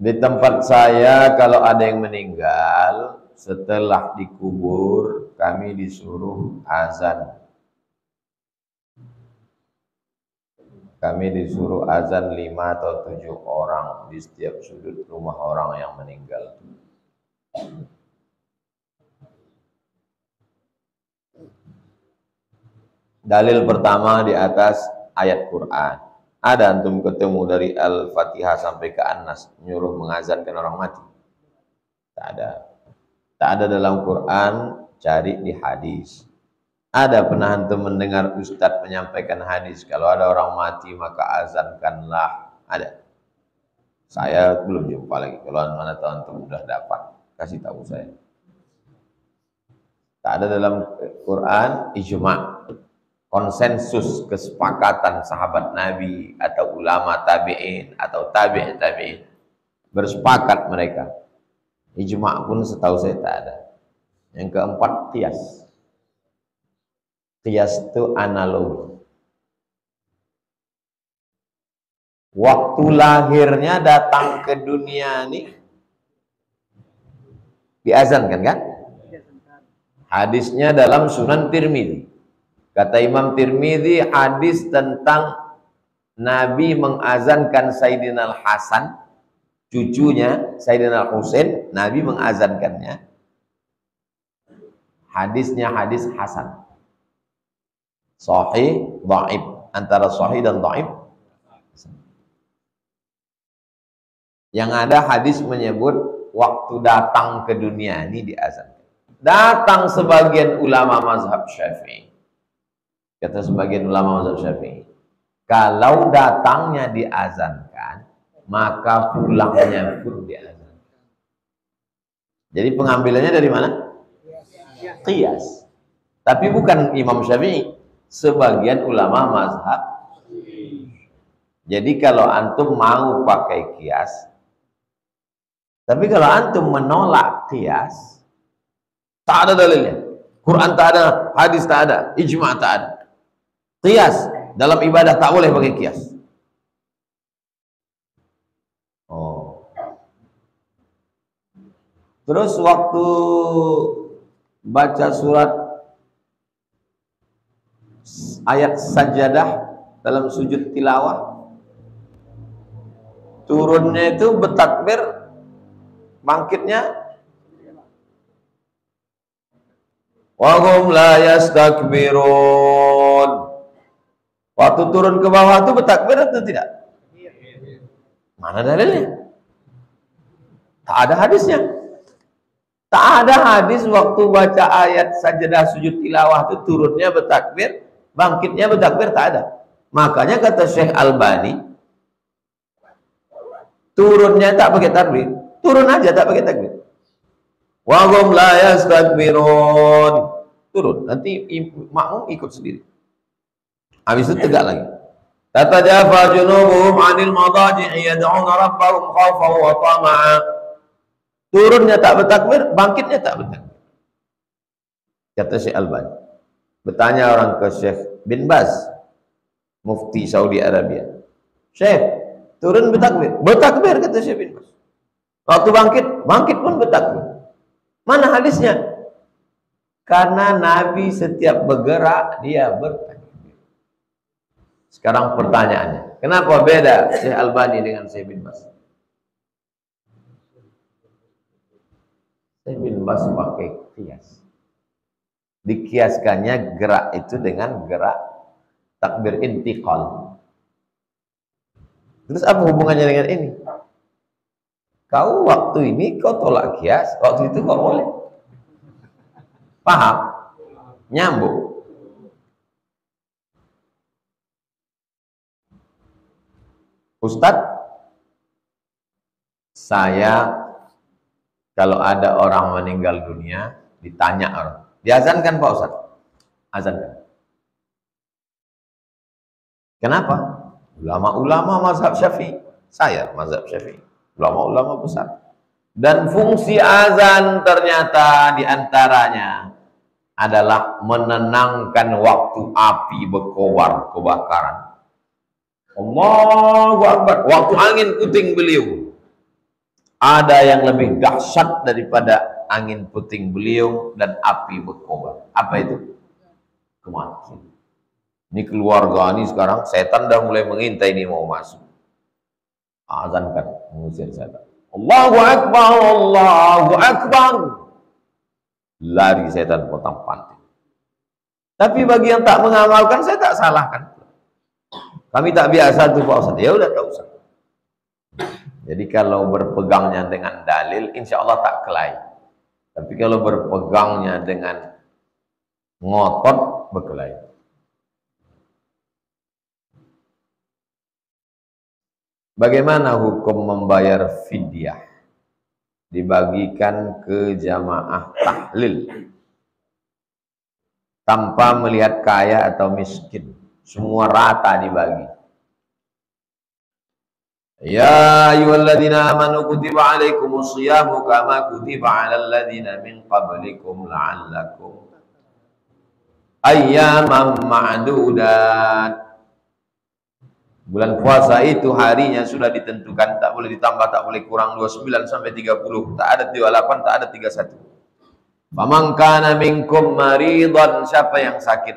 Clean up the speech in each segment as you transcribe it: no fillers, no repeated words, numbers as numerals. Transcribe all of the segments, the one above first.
Di tempat saya kalau ada yang meninggal setelah dikubur kami disuruh azan. Kami disuruh azan 5 atau 7 orang di setiap sudut rumah orang yang meninggal. Dalil pertama di atas ayat Quran. Ada antum ketemu dari Al-Fatihah sampai ke An-Nas nyuruh mengazankan orang mati? Tak ada. Tak ada dalam Quran, cari di hadis. Ada pernah antum mendengar ustadz menyampaikan hadis kalau ada orang mati maka azankanlah? Ada. Saya belum jumpa lagi. Kalau mana tahu antum sudah dapat, kasih tahu saya. Tak ada dalam Quran ijma', konsensus kesepakatan sahabat Nabi atau ulama tabi'in atau tabi'in bersepakat mereka. Ijma' pun setahu saya tak ada. Yang keempat, qiyas. Qiyas itu analogi. Waktu lahirnya datang ke dunia ini diazankan kan? Hadisnya dalam Sunan Tirmidzi. Kata Imam Tirmidzi, hadis tentang Nabi mengazankan Sayyidina Al-Hasan, cucunya Sayyidina Al-Husain, Nabi mengazankannya. Hadisnya hadis hasan. Sahih, dhaif. Antara sahih dan dhaif. Yang ada hadis menyebut waktu datang ke dunia ini diazankan. Datang sebagian ulama mazhab Syafi'i. Kata sebagian ulama mazhab Syafi'i, kalau datangnya diazankan, maka pulangnya pun diazankan. Jadi pengambilannya dari mana? Qiyas. Tapi bukan Imam Syafi'i, sebagian ulama mazhab. Jadi kalau antum mau pakai qiyas, tapi kalau antum menolak qiyas, tak ada dalilnya. Quran tak ada, hadis tak ada, ijma' tak ada. Qiyas dalam ibadah tak boleh pakai qiyas. Oh. Terus waktu baca surat ayat sajadah dalam sujud tilawah, turunnya itu bertakbir, bangkitnya wa hum la yastakbirun. Waktu turun ke bawah itu bertakbir atau tidak? Mana dalilnya? Tak ada hadisnya. Tak ada hadis waktu baca ayat sajadah sujud tilawah itu turunnya bertakbir, bangkitnya bertakbir, tak ada. Makanya kata Syekh Albani, turunnya tak pakai takbir, turun aja tak pakai takbir. Wa hum la yastakbirun. Turun, nanti makmum ikut sendiri. Habis itu tegak lagi. Tatajafa junubuhum 'anil madaji'i yad'una rabbahum khaufan wa tama'a. Turunnya tak bertakbir, bangkitnya tak bertakbir. Kata Syekh Albani. Bertanya orang ke Syekh bin Baz, mufti Saudi Arabia. Syekh, turun bertakbir? Bertakbir, kata Syekh bin Baz. Waktu bangkit pun bertakbir. Mana hadisnya? Karena Nabi setiap bergerak dia bertakbir. Sekarang pertanyaannya, kenapa beda Syekh Albani dengan Syekh bin Baz? Syekh bin Baz pakai qiyas. Dikiaskannya gerak itu dengan gerak takbir intiqal. Terus apa hubungannya dengan ini? Kau waktu ini kau tolak qiyas, waktu itu kau boleh. Paham? Nyambung. Ustadz, saya kalau ada orang meninggal dunia, ditanya orang, diazankan Pak Ustadz? Azankan. Kenapa? Ulama-ulama mazhab Syafi'i. Saya mazhab Syafi'i. Ulama-ulama besar. Dan fungsi azan ternyata diantaranya adalah menenangkan waktu api berkobar kebakaran. Allahu Akbar. Waktu angin puting beliung, ada yang lebih dahsyat daripada angin puting beliung dan api berkobar. Apa itu? Kematian. Ini keluarga ini sekarang setan dah mulai mengintai ini mau masuk. Azankan mengusir setan. Allahu Akbar, Allahu Akbar. Lari setan potong panting. Tapi bagi yang tak mengamalkan, saya tak salahkan. Kami tak biasa tuh Pak Ustaz. Ya udah tak usah. Jadi kalau berpegangnya dengan dalil, insya Allah tak kelahi. Tapi kalau berpegangnya dengan ngotot, berkelahi. Bagaimana hukum membayar fidyah? Dibagikan ke jamaah tahlil tanpa melihat kaya atau miskin, semua rata dibagi. Ya ayyuhalladzina amanu kutiba alaikumus shiyamu kama kutiba alal ladzina min qablikum la'allakum ayyaman ma'dudat. Bulan puasa itu harinya sudah ditentukan, tak boleh ditambah, tak boleh kurang, 29 sampai 30, tak ada 28, tak ada 31. Faman kana minkum maridan, siapa yang sakit,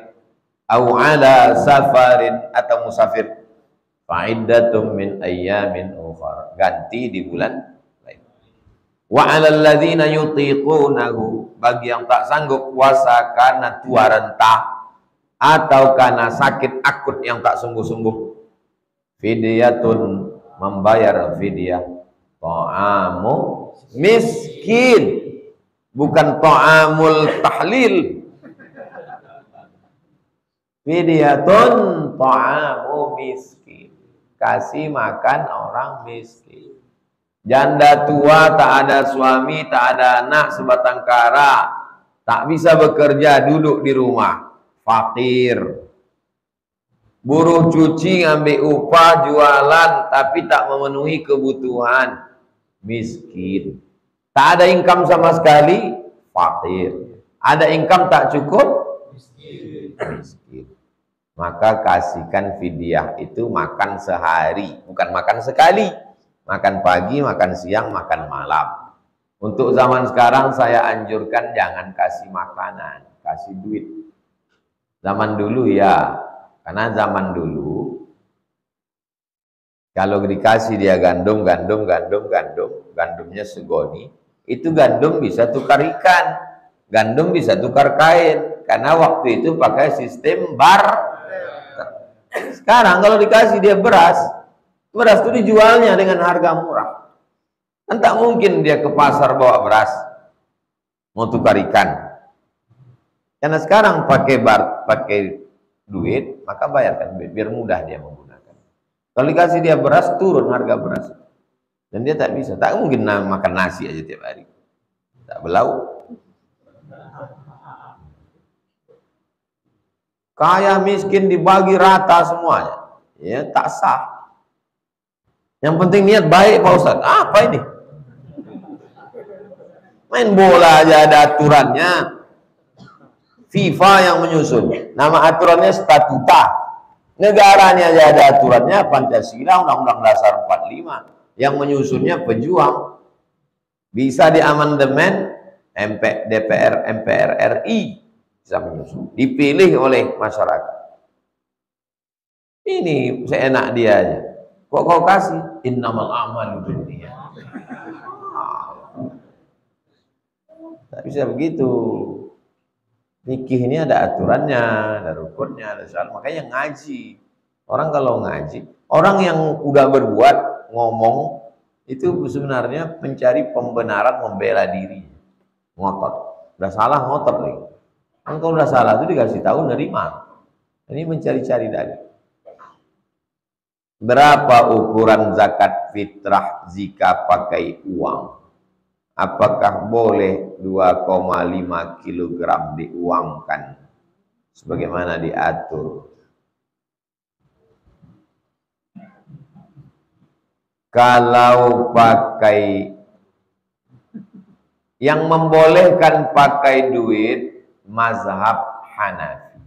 au ala safarin, atau musafir, fa'iddatum min ayyamin ukhra, ganti di bulan lain. Wa 'alal ladzina yutiqunahu, bagi yang tak sanggup puasa karena tua renta atau karena sakit akut yang tak sungguh-sungguh, fidyatun, membayar fidyah, ta'amu miskin, bukan ta'amul tahlil. Fidyatun ta'amu miskin, kasih makan orang miskin. Janda tua, tak ada suami, tak ada anak, sebatang kara, tak bisa bekerja, duduk di rumah, fakir. Buruh cuci, ngambil upah, jualan, tapi tak memenuhi kebutuhan, miskin. Tak ada income sama sekali, fakir. Ada income tak cukup, miskin. Maka kasihkan fidyah itu makan sehari, bukan makan sekali. Makan pagi, makan siang, makan malam. Untuk zaman sekarang saya anjurkan jangan kasih makanan, kasih duit. Zaman dulu ya, karena zaman dulu kalau dikasih dia gandumnya segoni, itu gandum bisa tukar ikan, gandum bisa tukar kain, karena waktu itu pakai sistem bar. Sekarang kalau dikasih dia beras itu dijualnya dengan harga murah. Kan tak mungkin dia ke pasar bawa beras mau tukar ikan. Karena sekarang pakai duit, maka bayarkan duit biar mudah dia menggunakan. Kalau dikasih dia beras, turun harga beras. Dan dia tak bisa, tak mungkin makan nasi aja tiap hari. Tak belau. Kaya miskin dibagi rata semuanya. Ya, tak sah. Yang penting niat baik Pak Ustaz. Apa ini? Main bola aja ada aturannya. FIFA yang menyusun. Nama aturannya statuta. Negaranya aja ada aturannya, Pancasila, Undang-Undang Dasar 45. Yang menyusunnya pejuang. Bisa diamandemen DPR, MPR RI. Bisa menyusun. Dipilih oleh masyarakat. Ini seenak dia aja. Kok kau kasih? Innamal a'malu binniyat. Tak bisa begitu. Fikih ini ada aturannya, ada rukunnya, ada soal. Makanya ngaji. Orang kalau ngaji, orang yang udah berbuat, ngomong, itu sebenarnya mencari pembenaran, membela diri. Ngotot. Udah salah, ngotot lagi. Kalau udah salah itu dikasih tahu, nerima. Ini mencari-cari dalil. Berapa ukuran zakat fitrah jika pakai uang? Apakah boleh 2,5 kg diuangkan sebagaimana diatur? Kalau pakai Yang membolehkan pakai duit mazhab Hanafi.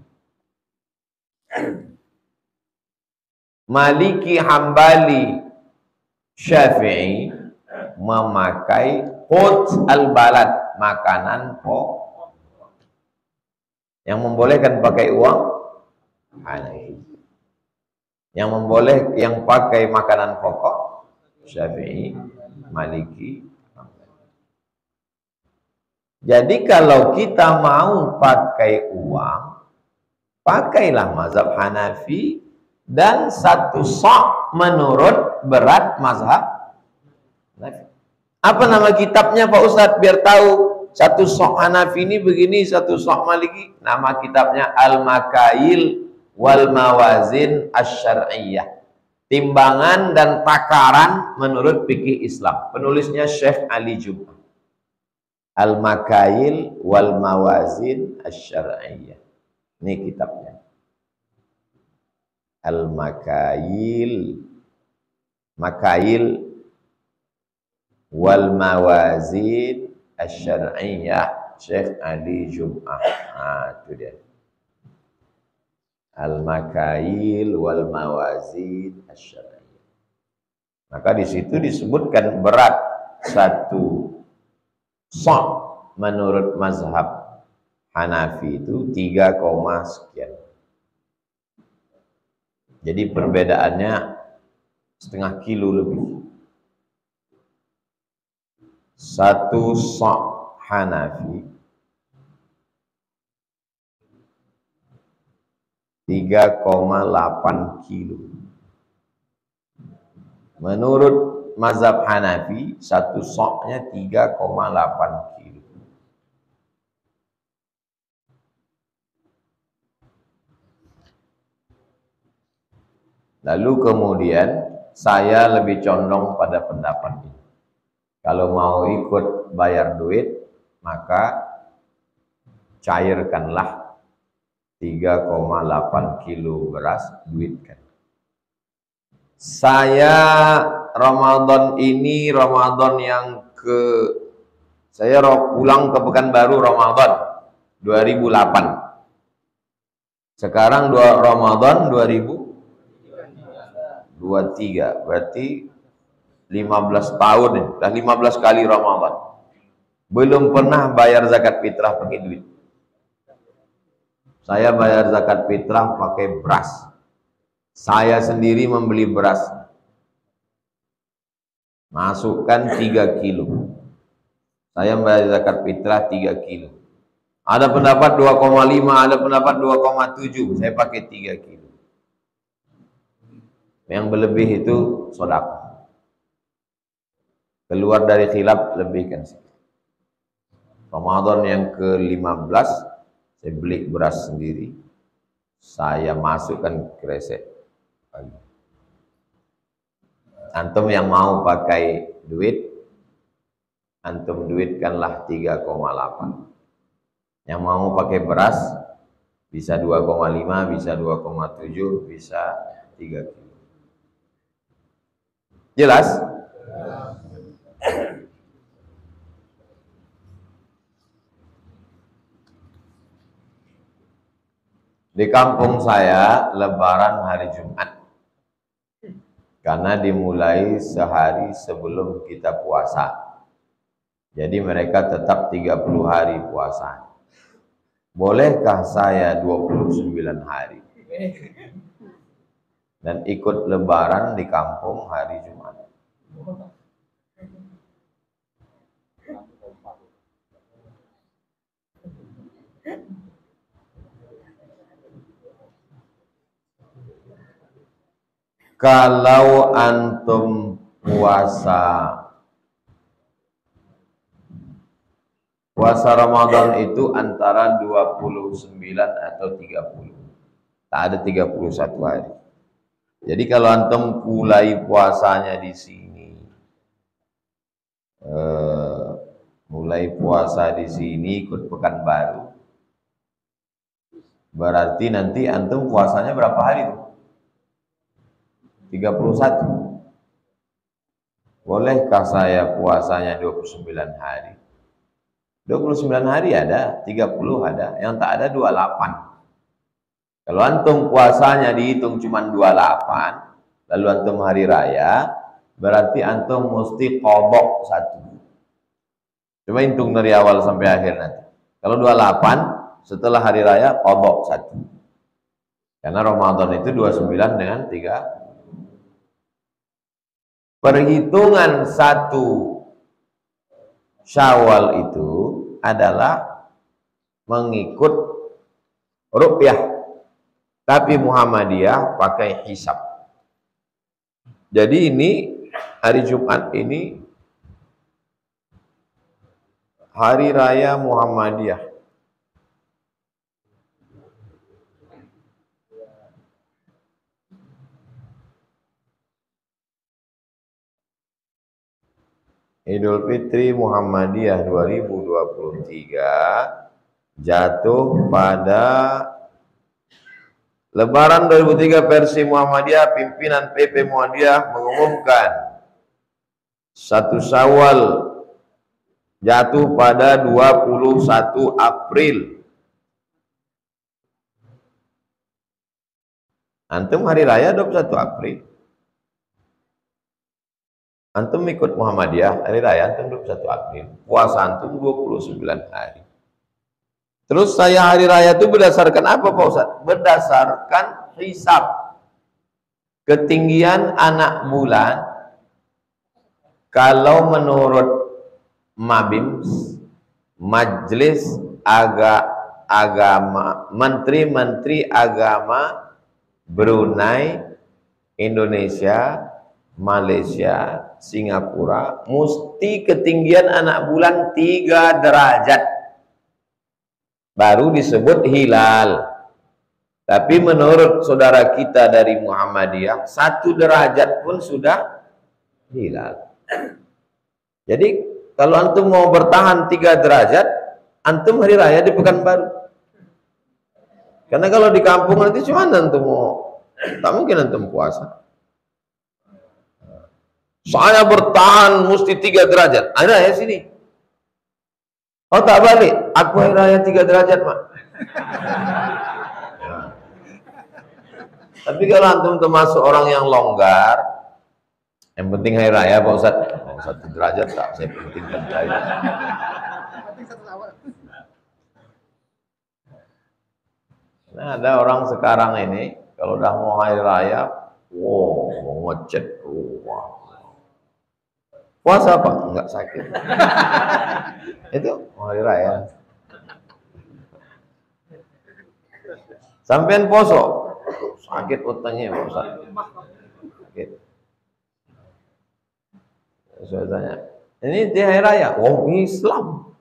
Maliki, Hambali, Syafi'i memakai qut al-balad, makanan pokok. Yang membolehkan pakai uang Hanafi. Yang pakai makanan pokok Syafi'i, Maliki. Jadi kalau kita mau pakai uang, pakailah mazhab Hanafi dan satu sok menurut berat mazhab Hanafi. Apa nama kitabnya Pak Ustadz biar tahu satu sok Hanafi ini begini, satu sok Maliki? Nama kitabnya Al-Makail wal Mawazin Asy-Syar'iyyah. Timbangan dan takaran menurut fikih Islam. Penulisnya Syekh Ali Jum'ah. Al-Makail wal Mawazin Asy-Syar'iyyah. Ini kitabnya. Al-Makail, Makail wal Mawazin Asy-Syar'iyyah, Syekh Ali Jum'ah. Itu dia. Al-Makail wal Mawazin Asy-Syar'iyyah. Maka di situ disebutkan berat satu sok menurut mazhab Hanafi itu 3, sekian. Jadi perbedaannya setengah kilo lebih. Satu sok Hanafi 3,8 kilo. Menurut mazhab Hanafi, satu soknya 3,8 kilo. Lalu kemudian saya lebih condong pada pendapat ini. Kalau mau ikut bayar duit, maka cairkanlah 3,8 kilo beras, duitkan. Saya Ramadan ini Ramadan yang saya pulang ke Pekanbaru Ramadan 2008. Sekarang Ramadan 2023, berarti 15 tahun nih, udah 15 kali Ramadan. Belum pernah bayar zakat fitrah pakai duit. Saya bayar zakat fitrah pakai beras. Saya sendiri membeli beras. Masukkan 3 kilo. Saya bayar zakat fitrah 3 kilo. Ada pendapat 2,5, ada pendapat 2,7. Saya pakai 3 kilo. Yang berlebih itu sedekah. Keluar dari khilaf, lebihkan sedikit. Ramadan yang ke-15 saya beli beras sendiri. Saya masukkan kresek. Antum yang mau pakai duit, antum duitkanlah 3,8. Yang mau pakai beras bisa 2,5, bisa 2,7, bisa 3 kilo. Jelas? Di kampung saya Lebaran hari Jumat, karena dimulai sehari sebelum kita puasa. Jadi mereka tetap 30 hari puasa. Bolehkah saya 29 hari? Dan ikut Lebaran di kampung hari Jumat? Kalau antum puasa Ramadan itu antara 29 atau 30. Tak ada 31 hari. Jadi kalau antum mulai puasanya di sini, ikut Pekanbaru, berarti nanti antum puasanya berapa hari tuh? 31. Bolehkah saya puasanya 29 hari? 29 hari ada, 30 ada, yang tak ada 28. Kalau antum puasanya dihitung cuma 28, lalu antum hari raya, berarti antum mesti qadha satu. Coba hitung dari awal sampai akhir nanti. Kalau 28, setelah hari raya qadha satu. Karena Ramadan itu 29 dengan 3. Perhitungan satu Syawal itu adalah mengikut ru'yah, tapi Muhammadiyah pakai hisab. Jadi ini hari Jumat ini hari raya Muhammadiyah. Idul Fitri Muhammadiyah 2023 jatuh pada Lebaran 2003 versi Muhammadiyah. Pimpinan PP Muhammadiyah mengumumkan 1 Syawal jatuh pada 21 April. Antum hari raya 21 April. Antum ikut Muhammadiyah, hari raya antum 21 April. Puasa antum 29 hari. Terus saya hari raya itu berdasarkan apa Pak Ustaz? Berdasarkan hisab. Ketinggian anak bulan, kalau menurut MABIM, Majelis Agama, Menteri-Menteri Agama Brunei, Indonesia, Malaysia, Singapura, mesti ketinggian anak bulan 3 derajat baru disebut hilal. Tapi menurut saudara kita dari Muhammadiyah, 1 derajat pun sudah hilal. Jadi kalau antum mau bertahan 3 derajat, antum hari raya di Pekanbaru. Karena kalau di kampung nanti cuma antum mau, tak mungkin antum puasa. Saya bertahan mesti 3 derajat. Ada ya sini. Oh tak balik. Aku hari raya 3 derajat, Mak. Tapi kalau antum termasuk orang yang longgar, yang penting hari raya Pak Ustaz. Oh, 1 derajat tak, saya pentingkan saya. Nah, ada orang sekarang ini, kalau udah mau hari raya, wow, mau ngecet, wow. Puasa apa? Enggak sakit. Itu hari raya. Sampean poso, sakit utangnya Pak Ustaz. Sakit. Saya tanya, ini di hari raya, oh Islam.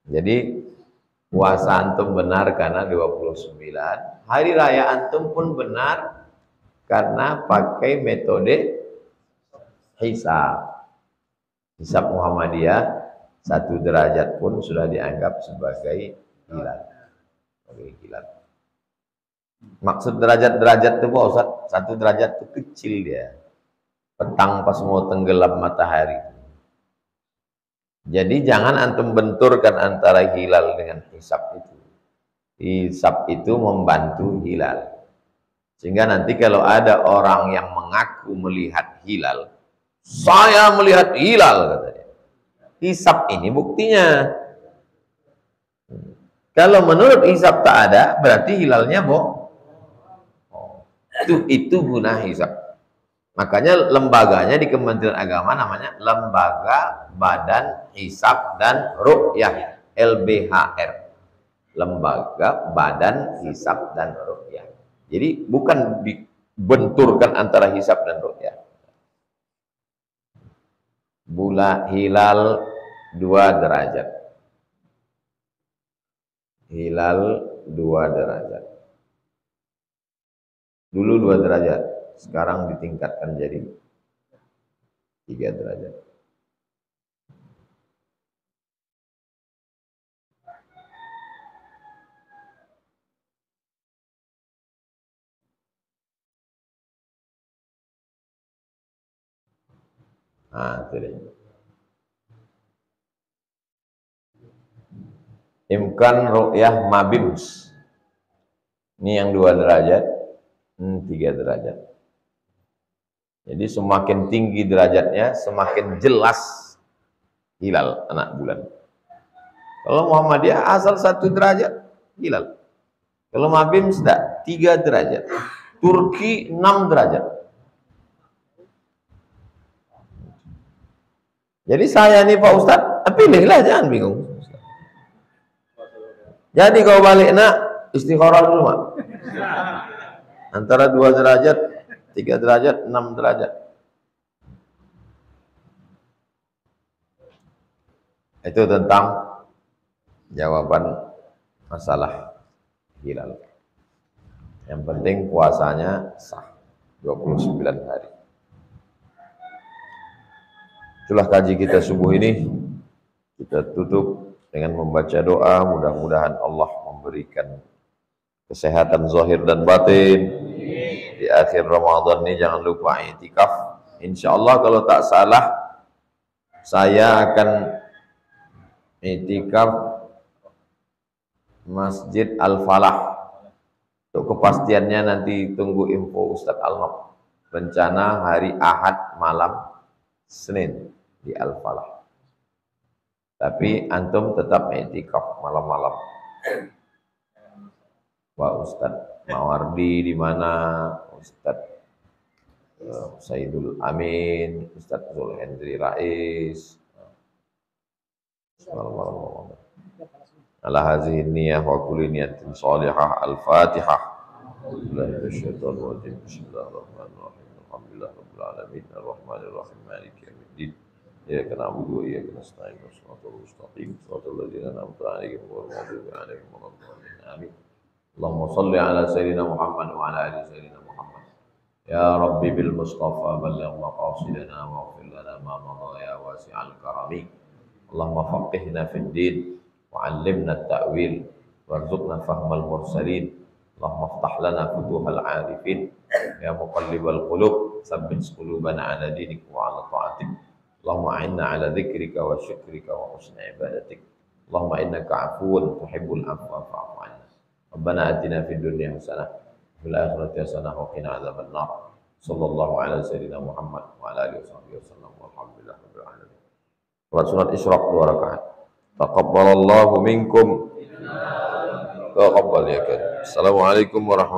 Jadi puasa antum benar karena 29, hari raya antum pun benar karena pakai metode hisab. Hisab Muhammadiyah 1 derajat pun sudah dianggap sebagai hilal. Maksud derajat-derajat itu Pak Ustaz, 1 derajat itu kecil dia. Petang pas mau tenggelam matahari. Jadi jangan antum benturkan antara hilal dengan hisab itu. Hisab itu membantu hilal. Sehingga nanti kalau ada orang yang mengaku melihat hilal, saya melihat hilal katanya. Hisab ini buktinya. Kalau menurut hisab tak ada, berarti hilalnya bohong. Itu guna hisab. Makanya lembaganya di Kementerian Agama namanya Lembaga Badan Hisab dan Ru'yah, LBHR. Lembaga Badan Hisab dan Ru'yah. Jadi bukan dibenturkan antara hisab dan ru'yah. Bulan hilal 2 derajat. Hilal 2 derajat. Dulu 2 derajat, sekarang ditingkatkan jadi 3 derajat. Nah, itu dia. Imkan ru'yah mabims. Ini yang 2 derajat, 3 derajat. Jadi semakin tinggi derajatnya, semakin jelas hilal anak bulan. Kalau Muhammadiyah asal 1 derajat hilal. Kalau mabims tidak, 3 derajat. Turki 6 derajat. Jadi saya nih Pak Ustadz, pilihlah, jangan bingung. Jadi kalau balik nak, istikharah dulu Mak. Antara 2 derajat, 3 derajat, 6 derajat. Itu tentang jawaban masalah hilal. Yang penting puasanya sah 29 hari. Itulah kaji kita subuh ini. Kita tutup dengan membaca doa, mudah-mudahan Allah memberikan kesehatan zahir dan batin. Di akhir Ramadan ini jangan lupa i'tikaf. Insyaallah kalau tak salah saya akan i'tikaf Masjid Al-Falah. Untuk kepastiannya nanti tunggu info Ustadz Al-Nob. Rencana hari Ahad malam Senin di Al-Falah. Tapi antum tetap i'tikaf malam-malam. Pak Ustadz Mawardi di mana, Ustadz Saidul Amin, Ustadz Zul Hendri Rais. Malam-malam. Ala hazihi niyah wa kulli niyatin salihah. Al-Fatihah. Bismillahirrahmanirrahim. Alhamdulillah rabbil alamin. Ar-Rahmanir Rahim. Maliki yaumiddin. Iyyaka na'budu wa iyyaka nasta'in. Shiratal mustaqim. Shiratal ladzina an'amta 'alaihim ghairil maghdubi 'alaihim waladdallin. Amin. Allahumma shalli ala sayyidina Muhammad wa ala ali sayyidina Muhammad. Ya Rabbi bil Mustafa balligh maqasidana wa ighfir lana ma madha ya wasi'al karami. Allahumma faqihna fid din wa 'allimna at-ta'wil warzuqna fahmal mursalin. Allahumma iftah lana futuhal 'arifin ya muqallibal qulub tsabbit qulubana 'ala dinik wa 'ala ta'atik. Allahumma a'inna 'ala dzikrika wa syukrika wa husni ibadatik. Allahumma innaka 'afuwun tuhibbul 'afwa fa'fu 'anna. Rabbana atina fid dunya hasanah wa fil akhirati hasanah wa qina adzaban nar. Sallallahu ala sayyidina Muhammad wa ala alihi wasallam walhamdulillahi rabbil alamin. Surat Isra 2 rakaat. Taqabbalallahu minkum. Taqabbal ya karim. Assalamualaikum warahmatullahi wabarakatuh.